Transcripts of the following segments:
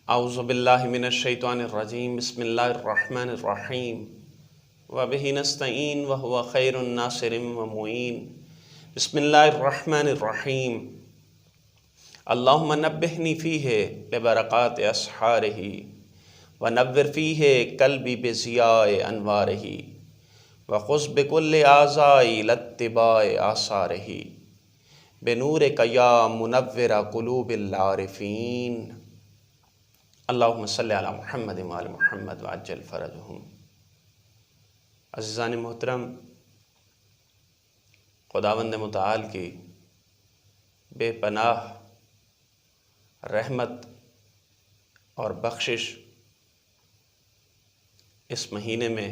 اعوذ باللہ من الشیطان الرجیم بسم اللہ الرحمن الرحیم وبہ نستعین وہو خیر الناصر ومعین بسم اللہ الرحمن الرحیم اللہم نبہنی فیہ ببرکات اسحارہ ونور فیہ قلبی بضیاء انوارہ وخذ بکل اعضائی لاتباع آثارہ بنورک یا منور قلوب العارفین اللہم صلی علی محمد وعلی محمد وعجل فرجہم۔ عزیزان محترم، خداوند متعال کی بے پناہ رحمت اور بخشش اس مہینے میں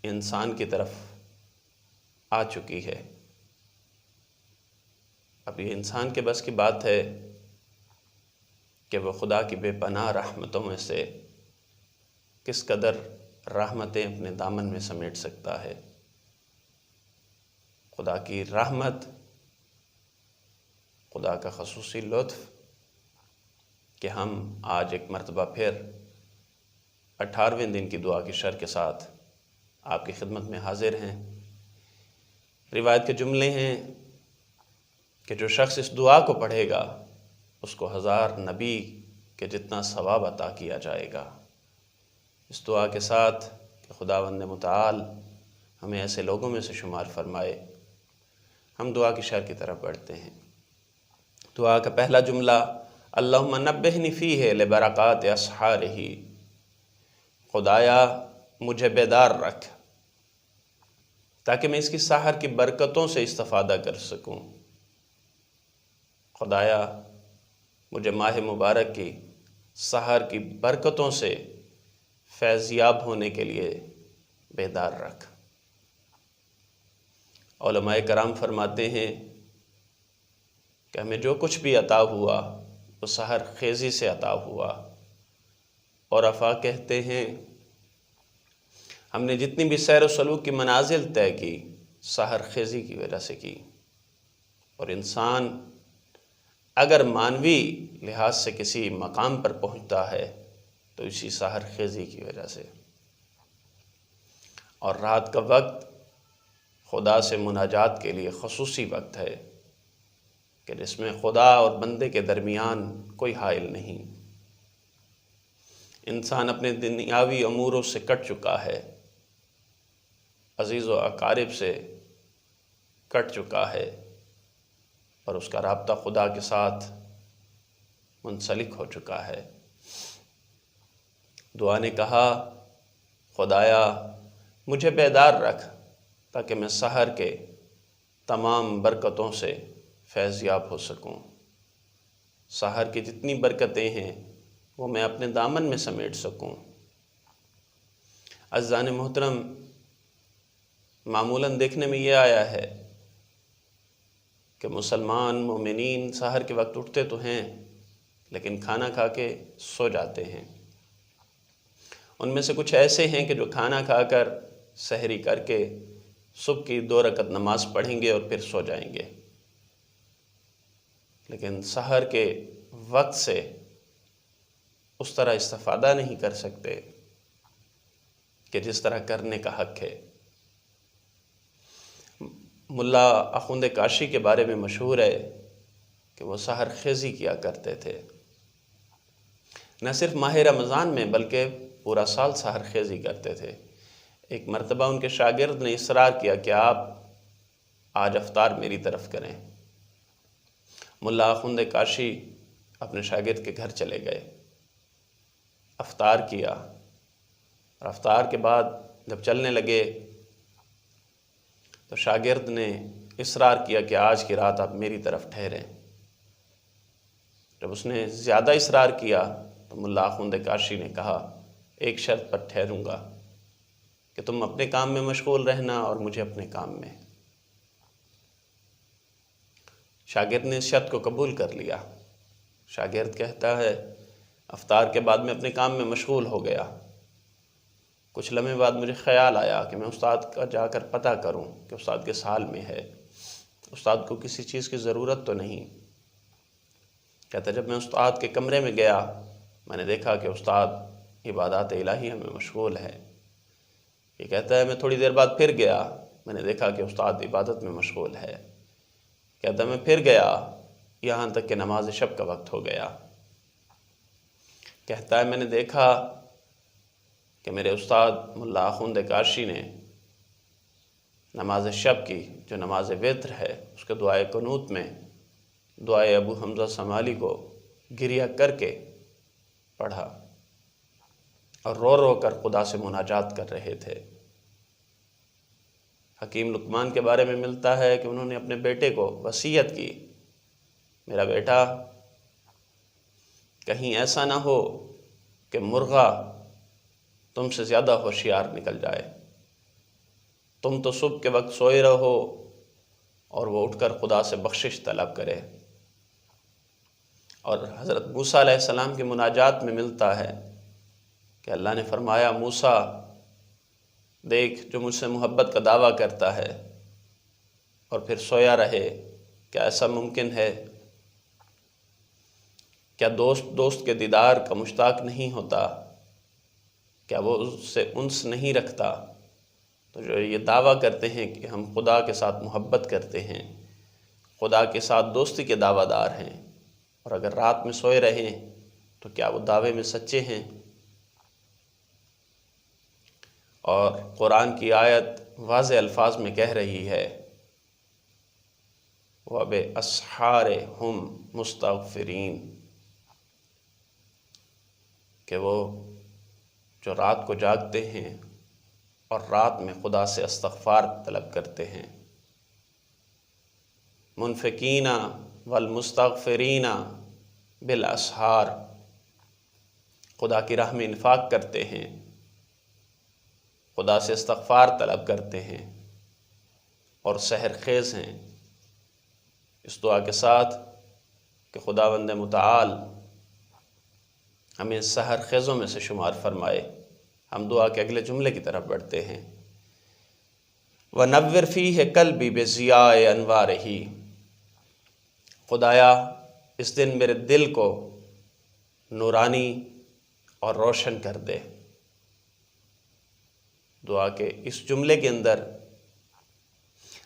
انسان کی طرف آ چکی ہے۔ اب یہ انسان کے بس کی بات ہے کہ وہ خدا کی بے پناہ رحمتوں میں سے کس قدر رحمتیں اپنے دامن میں سمیٹ سکتا ہے۔ خدا کی رحمت، خدا کا خصوصی لطف کہ ہم آج ایک مرتبہ پھر 18ویں دن کی دعا کی شرح کے ساتھ آپ کی خدمت میں حاضر ہیں۔ روایت کے جملے ہیں کہ جو شخص اس دعا کو پڑھے گا اس کو 1000 نبی کے جتنا ثواب عطا کیا جائے گا۔ اس دعا کے ساتھ کہ خداوند متعال ہمیں ایسے لوگوں میں سے شمار فرمائے، ہم دعا کی شرح کی طرف بڑھتے ہیں۔ دعا کا پہلا جملہ اللہم نبہنی فیہ لبرکات اسحارہ، خدایا مجھے بیدار رکھ تاکہ میں اس کی سحر کی برکتوں سے استفادہ کر سکوں۔ خدایا مجھے ماہ مبارک کی سحر کی برکتوں سے فیضیاب ہونے کے لیے بیدار رکھ۔ علماء کرام فرماتے ہیں کہ ہمیں جو کچھ بھی عطا ہوا وہ سحر خیزی سے عطا ہوا، اور عفا کہتے ہیں ہم نے جتنی بھی سیر و سلوک کی منازل طے کی سحر خیزی کی وجہ سے کی، اور انسان اگر مانوی لحاظ سے کسی مقام پر پہنچتا ہے تو اسی سحر خیزی کی وجہ سے۔ اور رات کا وقت خدا سے مناجات کے لیے خصوصی وقت ہے کہ جس میں خدا اور بندے کے درمیان کوئی حائل نہیں۔ انسان اپنے دنیاوی اموروں سے کٹ چکا ہے، عزیز و اقارب سے کٹ چکا ہے، اور اس کا رابطہ خدا کے ساتھ منسلک ہو چکا ہے۔ دعا نے کہا خدایا مجھے بیدار رکھ تاکہ میں سحر کے تمام برکتوں سے فیضیاب ہو سکوں۔ سحر کی جتنی برکتیں ہیں وہ میں اپنے دامن میں سمیٹ سکوں۔ عزیزان محترم، معمولاً دیکھنے میں یہ آیا ہے کہ مسلمان مومنین سحر کے وقت اٹھتے تو ہیں لیکن کھانا کھا کے سو جاتے ہیں۔ ان میں سے کچھ ایسے ہیں کہ جو کھانا کھا کر سحری کر کے صبح کی 2 رکعت نماز پڑھیں گے اور پھر سو جائیں گے، لیکن سحر کے وقت سے اس طرح استفادہ نہیں کر سکتے کہ جس طرح کرنے کا حق ہے۔ ملا آخوند کاشی کے بارے میں مشہور ہے کہ وہ سحر خیزی کیا کرتے تھے، نہ صرف ماہ رمضان میں بلکہ پورا سال سحر خیزی کرتے تھے۔ ایک مرتبہ ان کے شاگرد نے اصرار کیا کہ آپ آج افطار میری طرف کریں۔ ملا آخوند کاشی اپنے شاگرد کے گھر چلے گئے، افطار کیا، اور افطار کے بعد جب چلنے لگے تو شاگرد نے اصرار کیا کہ آج کی رات آپ میری طرف ٹھہریں۔ جب اس نے زیادہ اصرار کیا تو ملا آخوند کاشی نے کہا ایک شرط پر ٹھہروں گا کہ تم اپنے کام میں مشغول رہنا اور مجھے اپنے کام میں۔ شاگرد نے اس شرط کو قبول کر لیا۔ شاگرد کہتا ہے افطار کے بعد میں اپنے کام میں مشغول ہو گیا، کچھ لمحے بعد مجھے خیال آیا کہ میں استاد کا جا کر پتہ کروں کہ استاد کس حال میں ہے، استاد کو کسی چیز کی ضرورت تو نہیں۔ کہتا جب میں استاد کے کمرے میں گیا میں نے دیکھا کہ استاد عبادات الہیہ میں مشغول ہے۔ یہ کہتا ہے میں تھوڑی دیر بعد پھر گیا، میں نے دیکھا کہ استاد عبادت میں مشغول ہے۔ کہتا ہے میں پھر گیا یہاں تک کہ نماز شب کا وقت ہو گیا۔ کہتا ہے میں نے دیکھا کہ میرے استاد ملا آخوند کاشی نے نماز شب کی جو نماز وتر ہے اس کے دعائے قنوت میں دعائے ابو حمزہ سمالی کو گریہ کر کے پڑھا اور رو رو کر خدا سے مناجات کر رہے تھے۔ حکیم لقمان کے بارے میں ملتا ہے کہ انہوں نے اپنے بیٹے کو وصیت کی، میرا بیٹا کہیں ایسا نہ ہو کہ مرغا تم سے زیادہ ہوشیار نکل جائے، تم تو صبح کے وقت سوئے رہو اور وہ اٹھ کر خدا سے بخشش طلب کرے۔ اور حضرت موسیٰ علیہ السلام کی مناجات میں ملتا ہے کہ اللہ نے فرمایا موسیٰ دیکھ جو مجھ سے محبت کا دعویٰ کرتا ہے اور پھر سویا رہے، کیا ایسا ممکن ہے؟ کیا دوست کے دیدار کا مشتاق نہیں ہوتا؟ کیا وہ اس سے انس نہیں رکھتا؟ تو جو یہ دعویٰ کرتے ہیں کہ ہم خدا کے ساتھ محبت کرتے ہیں، خدا کے ساتھ دوستی کے دعویٰ دار ہیں، اور اگر رات میں سوئے رہیں تو کیا وہ دعوے میں سچے ہیں؟ اور قرآن کی آیت واضح الفاظ میں کہہ رہی ہے وَبِأَسْحَارِ هُمْ مُسْتَغْفِرِينَ، کہ وہ جو رات کو جاگتے ہیں اور رات میں خدا سے استغفار طلب کرتے ہیں۔ منفقین والمستغفرین بالاسحار، خدا کی راہ میں انفاق کرتے ہیں، خدا سے استغفار طلب کرتے ہیں اور سحر خیز ہیں۔ اس دعا کے ساتھ کہ خداوند متعال ہمیں سحر خیزوں میں سے شمار فرمائے، ہم دعا کے اگلے جملے کی طرف بڑھتے ہیں۔ وَنَوِّرْ فِيهِ قَلْبِي بِضِيَاءِ أَنْوَارِهِ، خدایا اس دن میرے دل کو نورانی اور روشن کر دے۔ دعا کے اس جملے کے اندر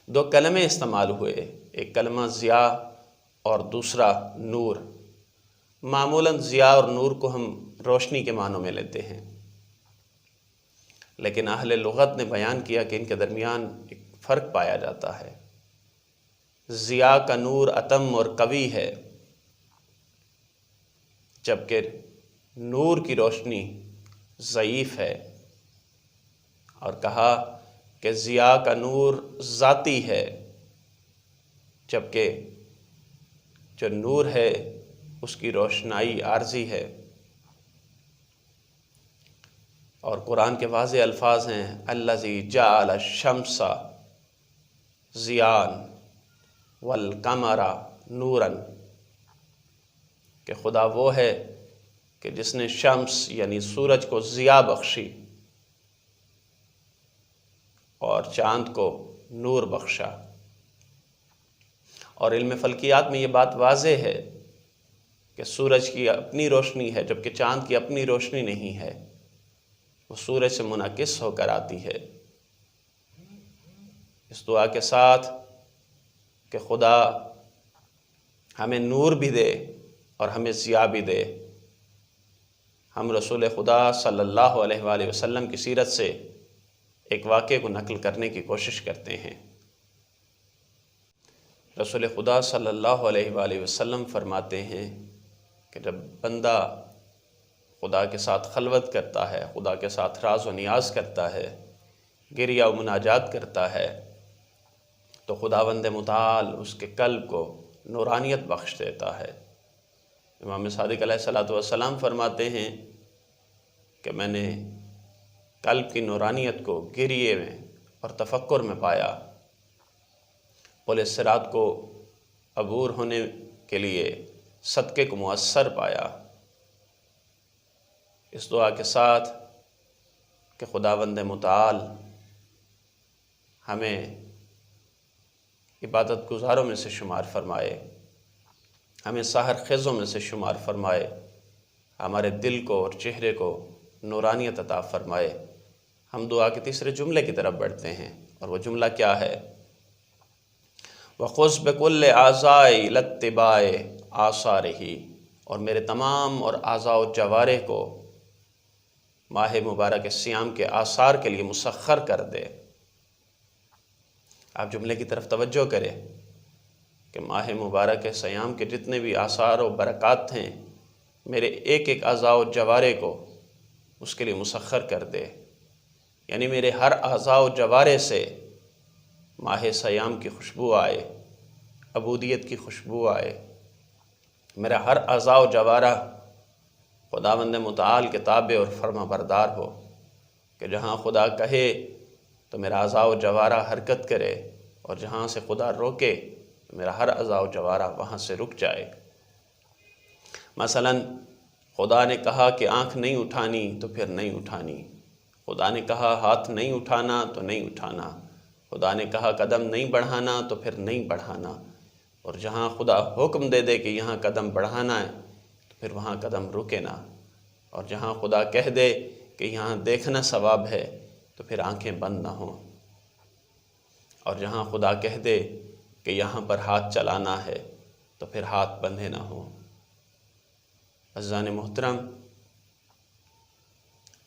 دو کلمے استعمال ہوئے، ایک کلمہ ضیاء اور دوسرا نور۔ معمولاً ضیاء اور نور کو ہم روشنی کے معنوں میں لیتے ہیں، لیکن اہل لغت نے بیان کیا کہ ان کے درمیان ایک فرق پایا جاتا ہے۔ ضیاء کا نور اتم اور قوی ہے، جبکہ نور کی روشنی ضعیف ہے، اور کہا کہ ضیاء کا نور ذاتی ہے، جبکہ جو نور ہے اس کی روشنائی عارضی ہے۔ اور قرآن کے واضح الفاظ ہیں الذی جعل الشمس ضیاء والقمر نورا، کہ خدا وہ ہے کہ جس نے شمس یعنی سورج کو ضیاء بخشی اور چاند کو نور بخشا۔ اور علم فلکیات میں یہ بات واضح ہے کہ سورج کی اپنی روشنی ہے جبکہ چاند کی اپنی روشنی نہیں ہے، وہ سورج سے منعکس ہو کر آتی ہے۔ اس دعا کے ساتھ کہ خدا ہمیں نور بھی دے اور ہمیں ضیاء بھی دے، ہم رسول خدا صلی اللہ علیہ وآلہ وسلم کی سیرت سے ایک واقعے کو نقل کرنے کی کوشش کرتے ہیں۔ رسول خدا صلی اللہ علیہ وآلہ وسلم فرماتے ہیں کہ جب بندہ خدا کے ساتھ خلوت کرتا ہے، خدا کے ساتھ راز و نیاز کرتا ہے، گریہ و مناجات کرتا ہے، تو خداوند متعال اس کے قلب کو نورانیت بخش دیتا ہے۔ امام صادق علیہ السلام فرماتے ہیں کہ میں نے قلب کی نورانیت کو گریے میں اور تفکر میں پایا، پل صراط کو عبور ہونے کے لیے صدقے کو مؤثر پایا۔ اس دعا کے ساتھ کہ خداوند متعال ہمیں عبادت گزاروں میں سے شمار فرمائے، ہمیں سحر خیزوں میں سے شمار فرمائے، ہمارے دل کو اور چہرے کو نورانیت عطا فرمائے۔ ہم دعا کے تیسرے جملے کی طرف بڑھتے ہیں، اور وہ جملہ کیا ہے؟ وَخُذْ بِكُلِّ أَعْضَائِي إِلَى اتِّبَاعِ آثَارِهِ، اور میرے تمام اور اعضاء و جوارح کو ماہ مبارک صیام کے آثار کے لیے مسخر کر دے۔ آپ جملے کی طرف توجہ کریں کہ ماہ مبارک صیام کے جتنے بھی آثار و برکات ہیں، میرے ایک ایک اعضاء و جوارح کو اس کے لیے مسخر کر دے، یعنی میرے ہر اعضاء و جوارح سے ماہ صیام کی خوشبو آئے، عبودیت کی خوشبو آئے، میرا ہر اعضاء و جوارح خداوند متعال کے تابع اور فرما بردار ہو، کہ جہاں خدا کہے تو میرا اعضاء و جوارح حرکت کرے، اور جہاں سے خدا روکے تو میرا ہر اعضاء و جوارح وہاں سے رک جائے۔ مثلا خدا نے کہا کہ آنکھ نہیں اٹھانی تو پھر نہیں اٹھانی، خدا نے کہا ہاتھ نہیں اٹھانا تو نہیں اٹھانا، خدا نے کہا قدم نہیں بڑھانا تو پھر نہیں بڑھانا، اور جہاں خدا حکم دے دے کہ یہاں قدم بڑھانا ہے تو پھر وہاں قدم رکے نا، اور جہاں خدا کہہ دے کہ یہاں دیکھنا ثواب ہے تو پھر آنکھیں بند نہ ہوں، اور جہاں خدا کہہ دے کہ یہاں پر ہاتھ چلانا ہے تو پھر ہاتھ بندھے نہ ہوں۔ عزیزان محترم،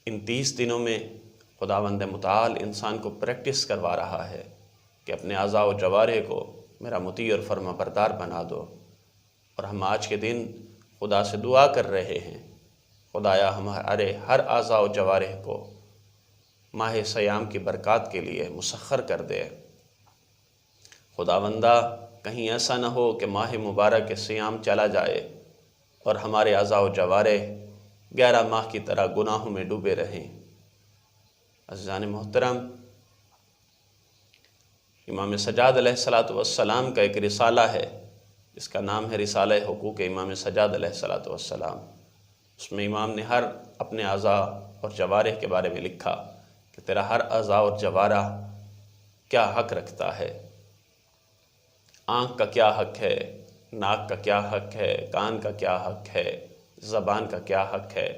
ان 30 دنوں میں خداوند متعال انسان کو پریکٹس کروا رہا ہے کہ اپنے اعضاء و جوارح کو میرا مطیع اور فرما بردار بنا دو، اور ہم آج کے دن خدا سے دعا کر رہے ہیں، خدایا ہمارے ہر اعضاء و جوارح کو ماہ صیام کی برکات کے لیے مسخر کر دے۔ خداوندہ کہیں ایسا نہ ہو کہ ماہ مبارک صیام چلا جائے اور ہمارے اعضاء و جوارح 11 ماہ کی طرح گناہوں میں ڈوبے رہیں۔ عزیزان محترم، امام سجاد علیہ السلام کا ایک رسالہ ہے، اس کا نام ہے رسالہ حقوق امام سجاد علیہ السلام۔ اس میں امام نے ہر اپنے اعضاء اور جوارح کے بارے میں لکھا کہ تیرا ہر اعضاء اور جوارح کیا حق رکھتا ہے، آنکھ کا کیا حق ہے، ناک کا کیا حق ہے، کان کا کیا حق ہے، زبان کا کیا حق ہے،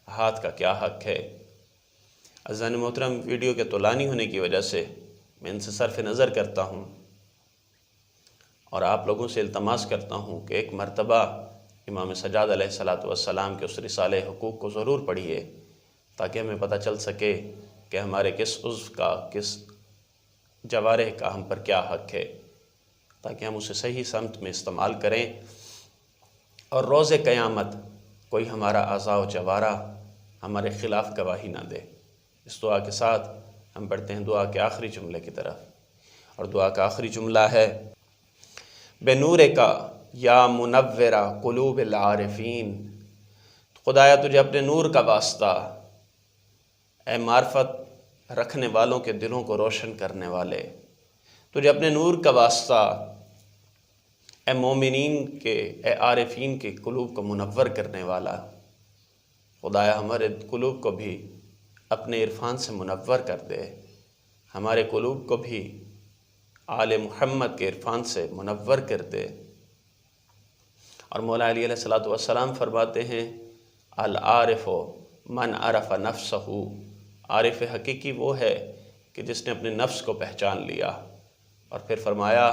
ہاتھ کا کیا حق ہے۔ عزیزان محترم، ویڈیو کے طولانی ہونے کی وجہ سے میں ان سے صرف نظر کرتا ہوں، اور آپ لوگوں سے التماس کرتا ہوں کہ ایک مرتبہ امام سجاد علیہ السلام کے اس رسالہ حقوق کو ضرور پڑھیے، تاکہ ہمیں پتہ چل سکے کہ ہمارے کس عضو کا، کس جوارح کا ہم پر کیا حق ہے، تاکہ ہم اسے صحیح سمت میں استعمال کریں، اور روز قیامت کوئی ہمارا اعضاء و جوارح ہمارے خلاف گواہی نہ دے۔ اس دعا کے ساتھ ہم بڑھتے ہیں دعا کے آخری جملے کی طرف، اور دعا کا آخری جملہ ہے بے نور کا یا منور قلوب العارفین۔ خدایا تجھے اپنے نور کا واسطہ، اے معرفت رکھنے والوں کے دلوں کو روشن کرنے والے، تجھے اپنے نور کا واسطہ، اے مومنین کے، اے عارفین کے قلوب کو منور کرنے والا، خدایا ہمارے قلوب کو بھی اپنے عرفان سے منور کر دے، ہمارے قلوب کو بھی آل محمد کے عرفان سے منور کر دے۔ اور مولا علی علیہ السلام فرماتے ہیں العارف من عرف نفسہ، عارف حقیقی وہ ہے کہ جس نے اپنے نفس کو پہچان لیا، اور پھر فرمایا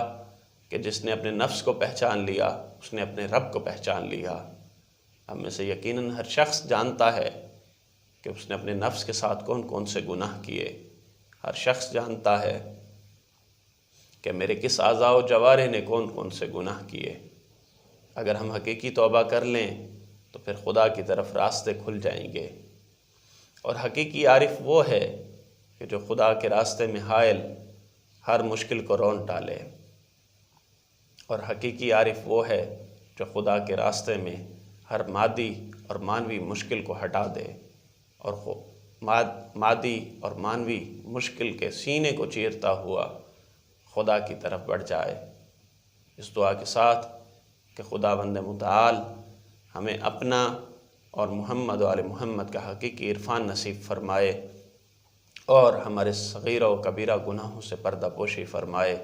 کہ جس نے اپنے نفس کو پہچان لیا اس نے اپنے رب کو پہچان لیا۔ ہم میں سے یقیناً ہر شخص جانتا ہے کہ اس نے اپنے نفس کے ساتھ کون کون سے گناہ کیے، ہر شخص جانتا ہے کہ میرے کس اعضاء و جوارح نے کون کون سے گناہ کیے۔ اگر ہم حقیقی توبہ کر لیں تو پھر خدا کی طرف راستے کھل جائیں گے، اور حقیقی عارف وہ ہے کہ جو خدا کے راستے میں حائل ہر مشکل کو رون ٹالے، اور حقیقی عارف وہ ہے جو خدا کے راستے میں ہر مادی اور مانوی مشکل کو ہٹا دے، اور مادی اور مانوی مشکل کے سینے کو چیرتا ہوا خدا کی طرف بڑھ جائے۔ اس دعا کے ساتھ کہ خداوند متعال ہمیں اپنا اور محمد و آل محمد کا حقیقی عرفان نصیب فرمائے، اور ہمارے صغیرہ و کبیرہ گناہوں سے پردہ پوشی فرمائے۔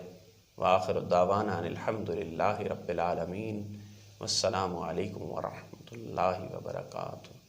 وآخر الدعوانا ان الحمد للہ رب العالمین، والسلام علیکم ورحمۃ اللہ۔ اللہ وبرکاتہ۔